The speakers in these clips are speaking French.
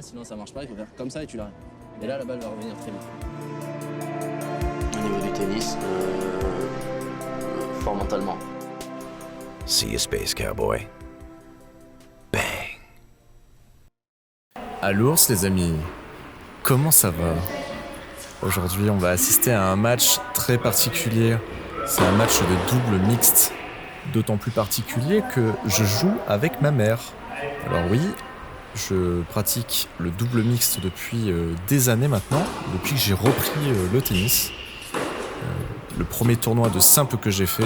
Sinon ça marche pas, il faut faire comme ça et tu l'arrêtes. Et là, la balle va revenir très vite. Au niveau du tennis, fort mentalement. See you, Space Cowboy. Bang. À l'ours, les amis, comment ça va? Aujourd'hui, on va assister à un match très particulier. C'est un match de double mixte. D'autant plus particulier que je joue avec ma mère. Alors oui, je pratique le double mixte depuis des années maintenant, depuis que j'ai repris le tennis. Le premier tournoi de simple que j'ai fait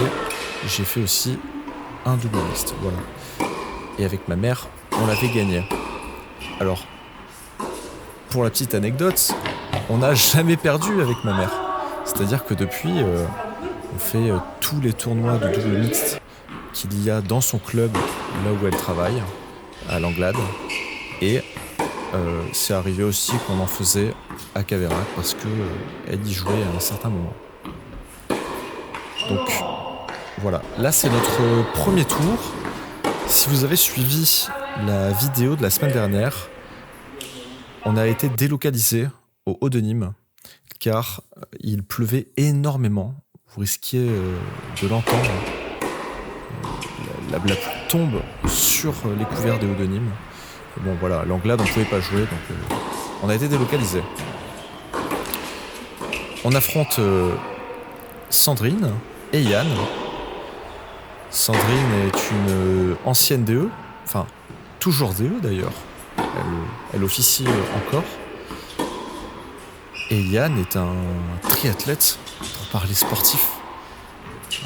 aussi un double mixte, voilà. Et avec ma mère, on l'avait gagné. Alors, pour la petite anecdote, on n'a jamais perdu avec ma mère. C'est-à-dire que depuis, on fait tous les tournois de double mixte qu'il y a dans son club, là où elle travaille, à l'Anglade. Et c'est arrivé aussi qu'on en faisait à Caveyrac parce qu'elle y jouait à un certain moment. Donc voilà, là c'est notre premier tour. Si vous avez suivi la vidéo de la semaine dernière, on a été délocalisé au Haut de Nîmes car il pleuvait énormément. Vous risquiez de l'entendre. La pluie tombe sur les couverts des Hauts de Nîmes. Bon voilà, l'Anglade on pouvait pas jouer donc on a été délocalisé. On affronte Sandrine et Yann. Sandrine est une ancienne DE, enfin toujours DE d'ailleurs, elle officie encore. Et Yann est un triathlète, pour parler sportif,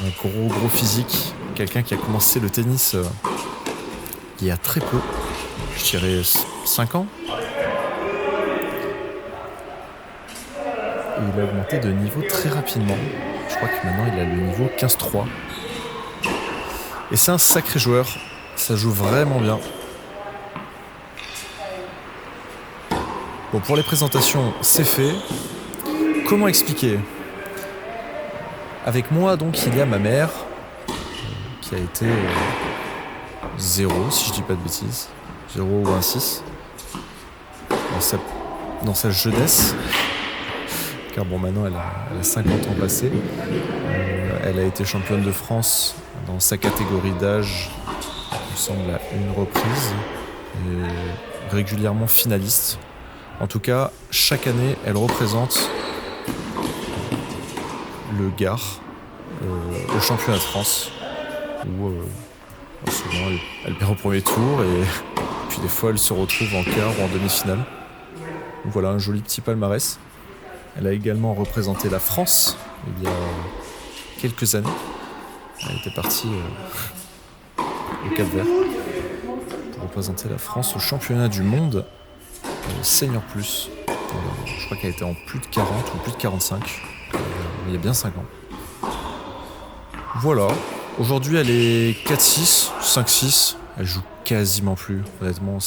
un gros physique, quelqu'un qui a commencé le tennis il y a très peu, je dirais 5 ans. Et il a augmenté de niveau très rapidement. Je crois que maintenant il a le niveau 15-3. Et c'est un sacré joueur. Ça joue vraiment bien. Bon, pour les présentations, c'est fait. Comment expliquer? Avec moi, donc, il y a ma mère, qui a été 0, si je dis pas de bêtises. 0 ou 1-6. Dans sa jeunesse. Car bon, maintenant, elle a 50 ans passés. Elle a été championne de France dans sa catégorie d'âge, il me semble, à une reprise. Et régulièrement finaliste. En tout cas, chaque année, elle représente le Gard au championnat de France. Où souvent, elle perd au premier tour et puis des fois, elle se retrouve en quart ou en demi-finale. Donc voilà, un joli petit palmarès. Elle a également représenté la France il y a quelques années. Elle était partie au Cap-Vert pour représenter la France au championnat du monde Senior Plus. Je crois qu'elle était en plus de 40 ou plus de 45. Il y a bien 5 ans. Voilà. Aujourd'hui, elle est 4-6, 5-6. Elle joue quasiment plus. Honnêtement,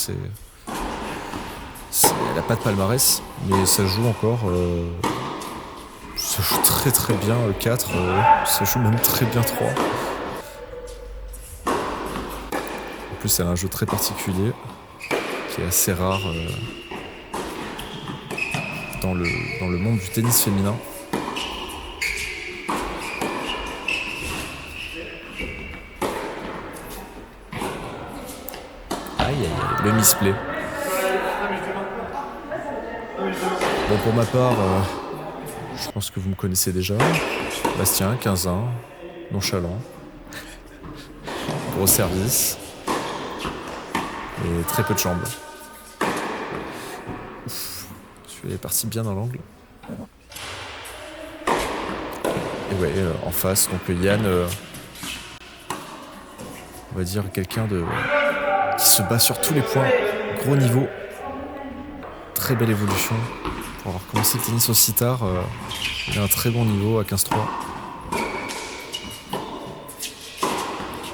elle a pas de palmarès, mais ça joue encore. Ça joue très très bien 4. Ça joue même très bien 3. En plus, c'est un jeu très particulier qui est assez rare dans le monde du tennis féminin. Aïe, le misplay. Bon, pour ma part, je pense que vous me connaissez déjà. Bastien, 15 ans, nonchalant, gros service et très peu de jambes. Je suis parti bien dans l'angle. Et ouais, en face, donc Yann, on va dire quelqu'un qui se bat sur tous les points, gros niveau, très belle évolution. Pour avoir commencé le tennis aussi tard, il a un très bon niveau à 15-3.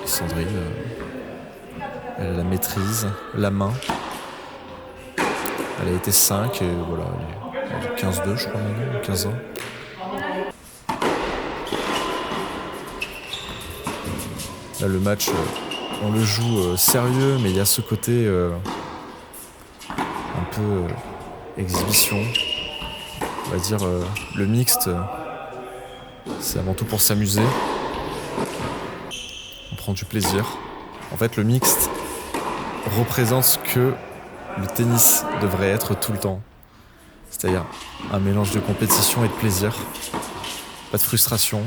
Et Sandrine, elle a la maîtrise, la main. Elle a été 5 et voilà, elle est 15-2 je crois maintenant, 15 ans. Là le match, on le joue sérieux, mais il y a ce côté un peu exhibition. On va dire le mixte, c'est avant tout pour s'amuser. On prend du plaisir. En fait, le mixte représente ce que le tennis devrait être tout le temps. C'est-à-dire un mélange de compétition et de plaisir. Pas de frustration.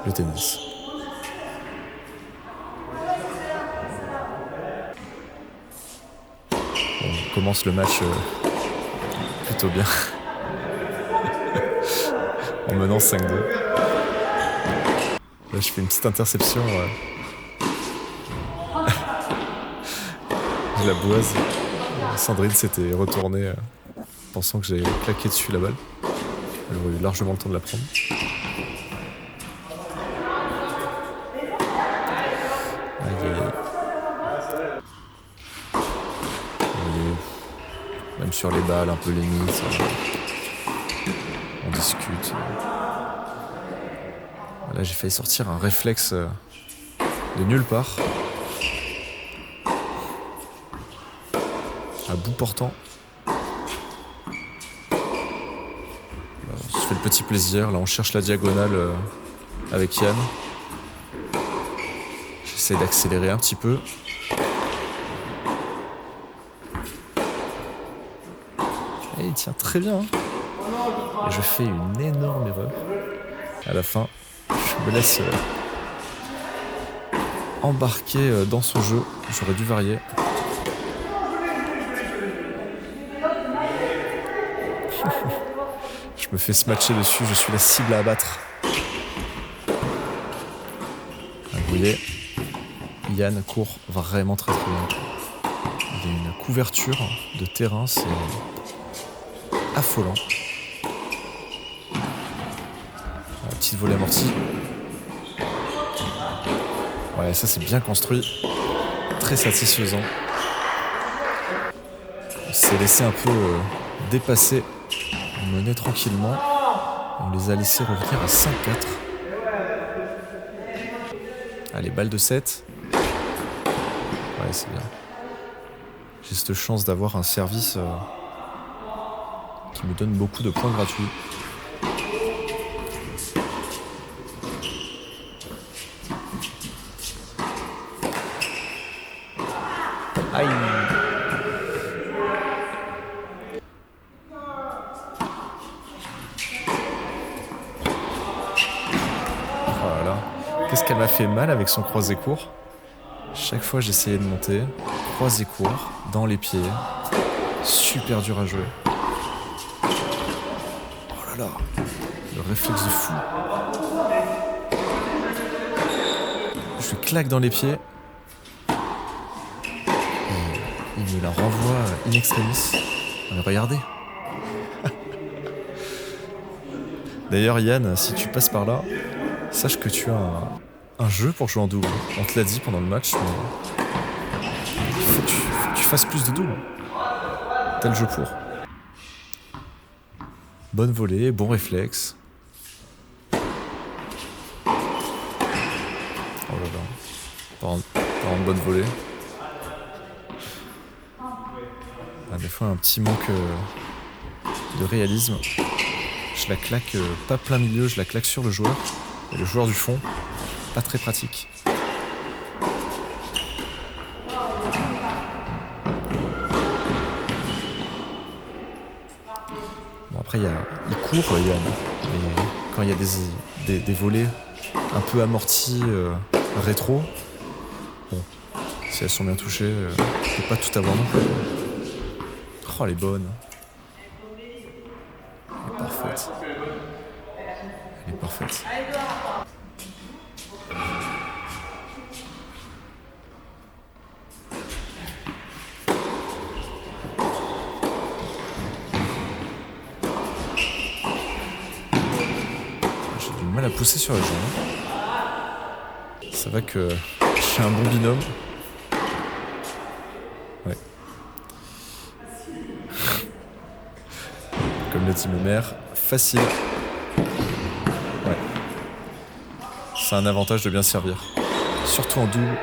Le tennis. On commence le match plutôt bien. En menant 5-2. Là, je fais une petite interception. Je la boise. Sandrine s'était retournée pensant que j'avais claqué dessus la balle. Elle aurait eu largement le temps de la prendre. Aïe, aïe, aïe. Même sur les balles, un peu limite. On discute. Là, j'ai failli sortir un réflexe de nulle part. À bout portant. On se fait le petit plaisir. Là, on cherche la diagonale avec Yann. J'essaie d'accélérer un petit peu. Et il tient très bien. Et je fais une énorme erreur. À la fin, je me laisse embarquer dans son jeu. J'aurais dû varier. Je me fais smatcher dessus, je suis la cible à abattre. Vous voyez, Yann court vraiment très très bien. Il y a une couverture de terrain, c'est affolant. La petite volée amortie. Ouais, ça c'est bien construit. Très satisfaisant. On s'est laissé un peu dépasser. On menait tranquillement. On les a laissés revenir à 5-4. Allez, balle de 7. Ouais, c'est bien. J'ai cette chance d'avoir un service qui me donne beaucoup de points gratuits. Aïe! Voilà. Qu'est-ce qu'elle m'a fait mal avec son croisé court? Chaque fois j'essayais de monter, croisé court, dans les pieds. Super dur à jouer. Oh là là, le réflexe de fou. Je lui claque dans les pieds. Et il me la renvoie in extremis. Regardez. D'ailleurs Yann, si tu passes par là, sache que tu as un jeu pour jouer en double. On te l'a dit pendant le match, mais il faut que tu fasses plus de double. T'as le jeu pour. Bonne volée, bon réflexe. Oh là là. Par une bonne volée. Ah, des fois un petit manque de réalisme. Je la claque pas plein milieu, je la claque sur le joueur. Et le joueur du fond, pas très pratique. Bon, après, il court, Yann. Mais quand il y a des volées un peu amorties, rétro, bon, si elles sont bien touchées, je peux pas tout avoir non plus. Oh, elle est bonne. Elle est parfaite. Elle est parfaite. J'ai du mal à pousser sur les jambes. Ça va que j'ai un bon binôme. Ouais. Comme l'a dit ma mère, facile. Ouais. C'est un avantage de bien servir. Surtout en double.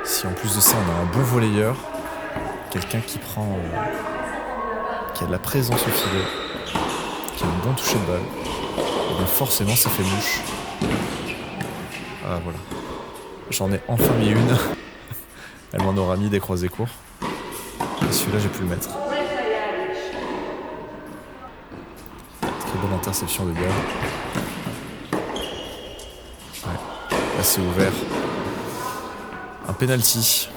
Si en plus de ça on a un bon volleyeur, quelqu'un qui prend... qui a de la présence au filet, qui a un bon toucher de balle, et bien forcément ça fait mouche. Ah voilà. J'en ai enfin mis une. Elle m'en aura mis des croisés courts. Et celui-là j'ai pu le mettre. Très bonne interception de Gab. Ouais. Là c'est ouvert. Un penalty.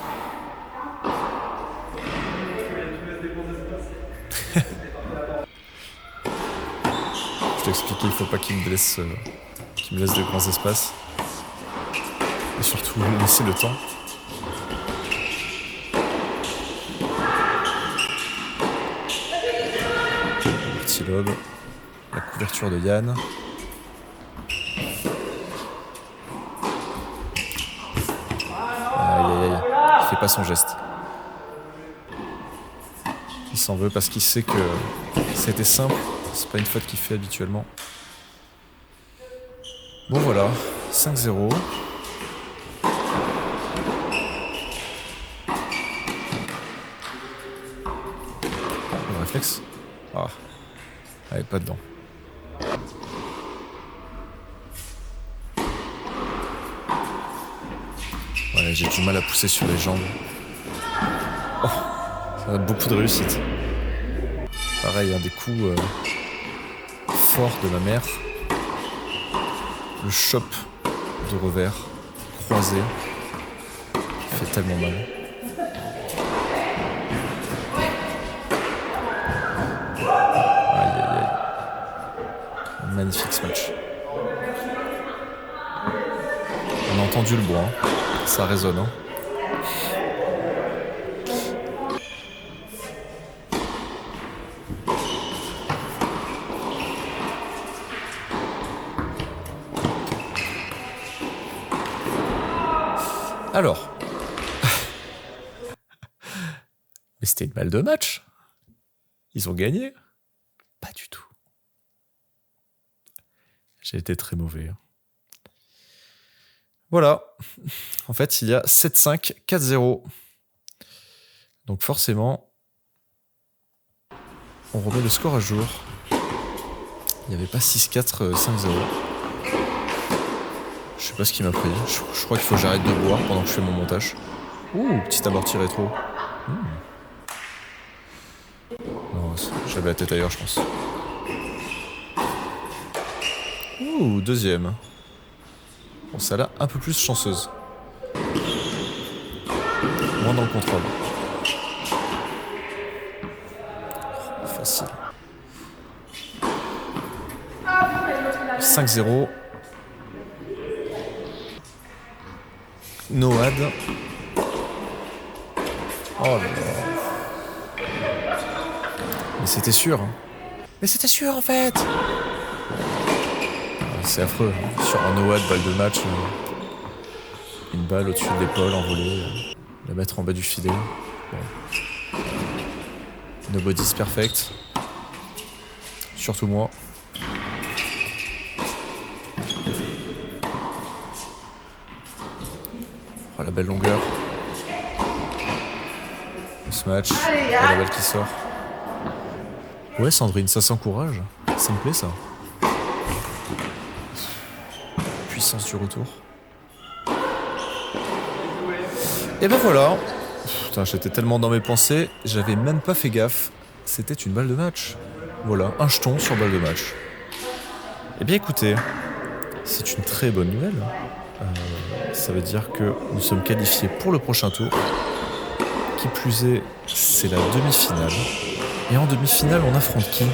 Je t'ai expliqué, il faut pas qu'il me laisse de grands espaces. Et surtout, laisser le temps. Petit lob. La couverture de Yann. Aïe aïe aïe. Il fait pas son geste. Il s'en veut parce qu'il sait que c'était simple. C'est pas une faute qu'il fait habituellement. Bon voilà, 5-0. Le réflexe. Ah. Allez, pas dedans. Ouais, j'ai du mal à pousser sur les jambes. Oh, ça a beaucoup de réussite. Pareil, un des coups forts de ma mère. Le chop de revers, croisé, fait tellement mal. Aïe aïe aïe. Magnifique ce match. On a entendu le bois, hein. Ça résonne. Hein. Alors, mais c'était une balle de match. Ils ont gagné? Pas du tout. J'ai été très mauvais. Voilà. En fait, il y a 7-5, 4-0. Donc forcément, on remet le score à jour. Il n'y avait pas 6-4, 5-0. Je sais pas ce qui m'a pris. Je crois qu'il faut que j'arrête de boire pendant que je fais mon montage. Ouh, petit amorti rétro. Non, j'avais la tête ailleurs, je pense. Ouh, deuxième. Bon, ça là, un peu plus chanceuse. Moins dans le contrôle. Facile. 5-0. Noad. Oh là là. Mais c'était sûr. Mais c'était sûr en fait. C'est affreux. Hein. Sur un Noad, balle de match. Une balle au-dessus de l'épaule envolée. La mettre en bas du filet. Bon. Nobody's perfect. Surtout moi. Oh, la belle longueur. Ce match. Oh, la balle qui sort. Ouais, Sandrine, ça s'encourage. Ça me plaît, ça. Puissance du retour. Et ben voilà. Putain, j'étais tellement dans mes pensées, j'avais même pas fait gaffe. C'était une balle de match. Voilà, un jeton sur balle de match. Eh bien écoutez, c'est une très bonne nouvelle. Ça veut dire que nous sommes qualifiés pour le prochain tour. Qui plus est, c'est la demi-finale. Et en demi-finale, on affronte qui?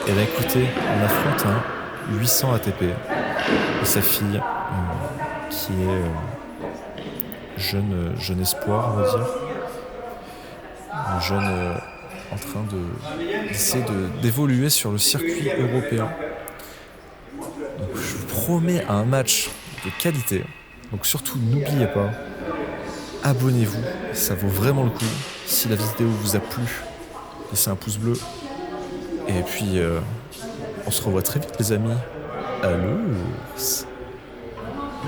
Eh bien écoutez, on affronte un 800 ATP. Et sa fille, qui est jeune espoir, on va dire. Un jeune en train d'essayer d'évoluer sur le circuit européen. Donc, je vous promets un match de qualité. Donc surtout, n'oubliez pas, abonnez-vous, ça vaut vraiment le coup. Si la vidéo vous a plu, laissez un pouce bleu. Et puis, on se revoit très vite, les amis. À l'ours.